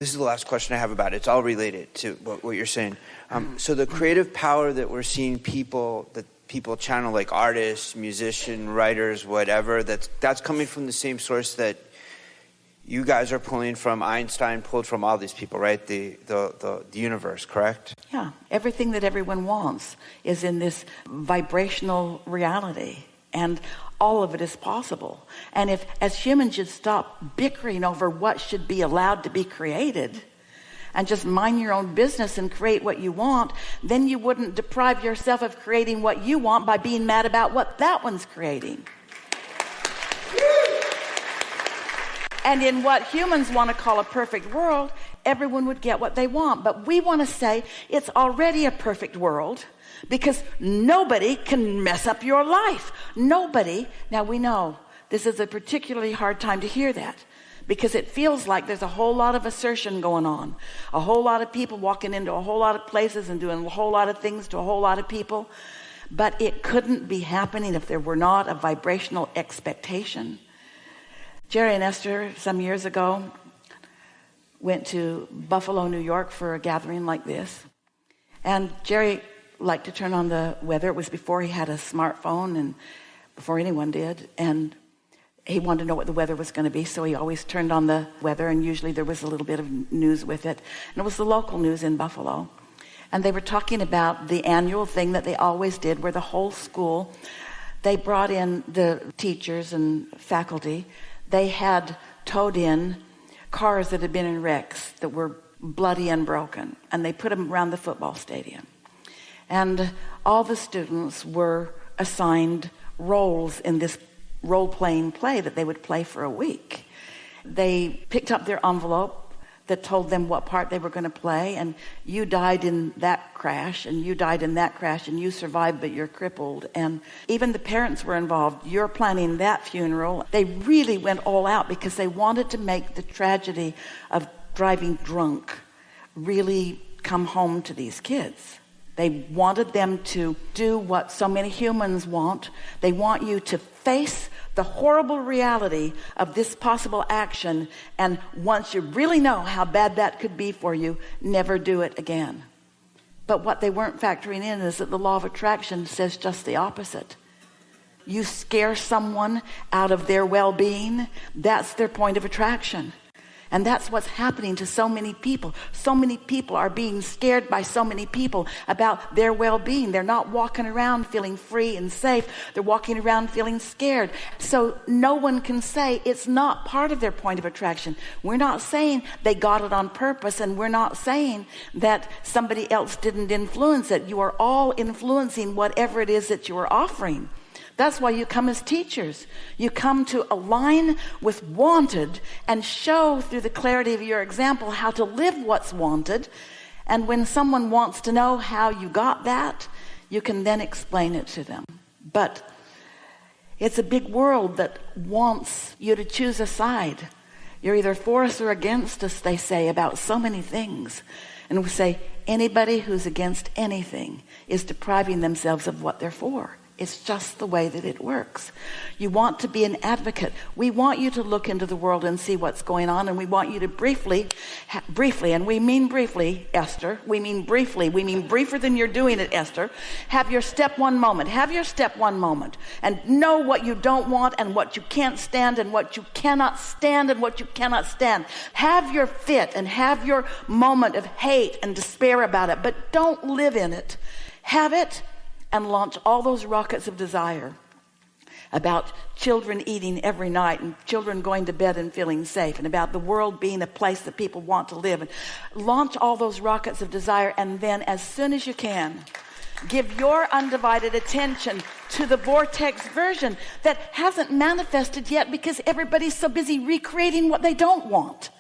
This is the last question I have about it. It's all related to what you're saying. So the creative power that we're seeing people channel, like artists, musicians, writers, whatever, that's coming from the same source that you guys are pulling from. Einstein pulled from all these people, right? The universe, correct? Yeah. Everything that everyone wants is in this vibrational reality. And all of it is possible. And if, as humans, you'd stop bickering over what should be allowed to be created and just mind your own business and create what you want, then you wouldn't deprive yourself of creating what you want by being mad about what that one's creating. And in what humans want to call a perfect world, everyone would get what they want. But we want to say it's already a perfect world because nobody can mess up your life. Nobody. Now we know this is a particularly hard time to hear that because it feels like there's a whole lot of assertion going on. A whole lot of people walking into a whole lot of places and doing a whole lot of things to a whole lot of people. But it couldn't be happening if there were not a vibrational expectation. Jerry and Esther, some years ago, went to Buffalo, New York for a gathering like this. And Jerry liked to turn on the weather. It was before he had a smartphone and before anyone did. And he wanted to know what the weather was going to be, so he always turned on the weather, and usually there was a little bit of news with it. And it was the local news in Buffalo. And they were talking about the annual thing that they always did, where the whole school, they brought in the teachers and faculty. They had towed in cars that had been in wrecks that were bloody and broken, and they put them around the football stadium. And all the students were assigned roles in this role-playing play that they would play for a week. They picked up their envelope that told them what part they were going to play, and you died in that crash, and you died in that crash, and you survived, but you're crippled. And even the parents were involved. You're planning that funeral. They really went all out because they wanted to make the tragedy of driving drunk really come home to these kids. They wanted them to do what so many humans want. They want you to face the horrible reality of this possible action, and once you really know how bad that could be for you, never do it again. But what they weren't factoring in is that the law of attraction says just the opposite. You scare someone out of their well-being, that's their point of attraction. And that's what's happening to so many people. So many people are being scared by so many people about their well-being. They're not walking around feeling free and safe. They're walking around feeling scared. So no one can say it's not part of their point of attraction. We're not saying they got it on purpose, and we're not saying that somebody else didn't influence it. You are all influencing whatever it is that you are offering. That's why you come as teachers. You come to align with wanted and show through the clarity of your example how to live what's wanted. And when someone wants to know how you got that, you can then explain it to them. But it's a big world that wants you to choose a side. You're either for us or against us, they say, about so many things. And we say anybody who's against anything is depriving themselves of what they're for. It's just the way that it works. You want to be an advocate. We want you to look into the world and see what's going on, and we want you to briefly, and we mean briefly, Esther, we mean briefer than you're doing it, Esther. Have your step one moment. Have your step one moment. And know what you don't want and what you can't stand and what you cannot stand and what you cannot stand. Have your fit and have your moment of hate and despair about it, but don't live in it. Have it and launch all those rockets of desire about children eating every night and children going to bed and feeling safe, and about the world being a place that people want to live. And launch all those rockets of desire, and then as soon as you can, give your undivided attention to the vortex version that hasn't manifested yet because everybody's so busy recreating what they don't want.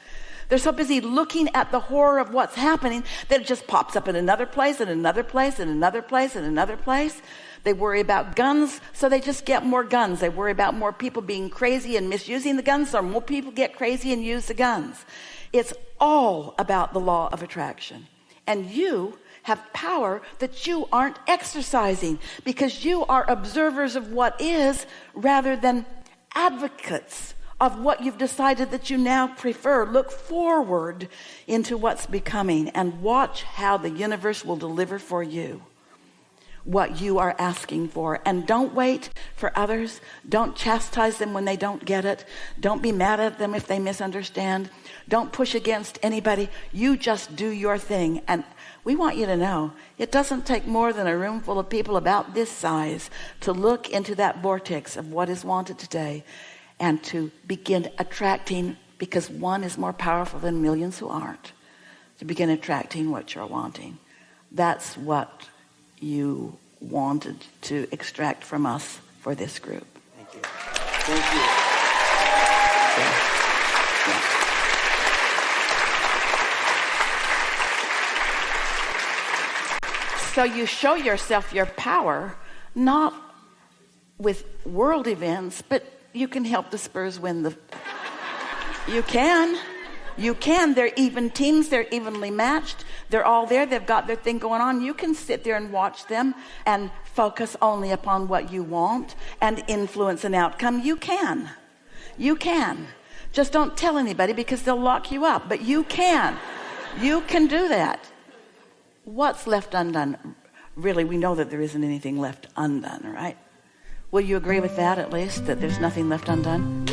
They're so busy looking at the horror of what's happening that it just pops up in another place, and another place, and another place, and another place. They worry about guns, so they just get more guns. They worry about more people being crazy and misusing the guns, so more people get crazy and use the guns. It's all about the law of attraction. And you have power that you aren't exercising because you are observers of what is rather than advocates of what you've decided that you now prefer. Look forward into what's becoming and watch how the universe will deliver for you what you are asking for. And don't wait for others. Don't chastise them when they don't get it. Don't be mad at them if they misunderstand. Don't push against anybody. You just do your thing. And we want you to know it doesn't take more than a room full of people about this size to look into that vortex of what is wanted today and to begin attracting, because one is more powerful than millions who aren't, to begin attracting what you're wanting. That's what you wanted to extract from us for this group. Thank you. Thank you. So you show yourself your power, not with world events, but you can help the Spurs win the... You can. They're even teams. They're evenly matched. They're all there. They've got their thing going on. You can sit there and watch them and focus only upon what you want and influence an outcome. You can. Just don't tell anybody because they'll lock you up. But you can. You can do that. What's left undone? Really, we know that there isn't anything left undone, right? Will you agree with that at least, that there's nothing left undone?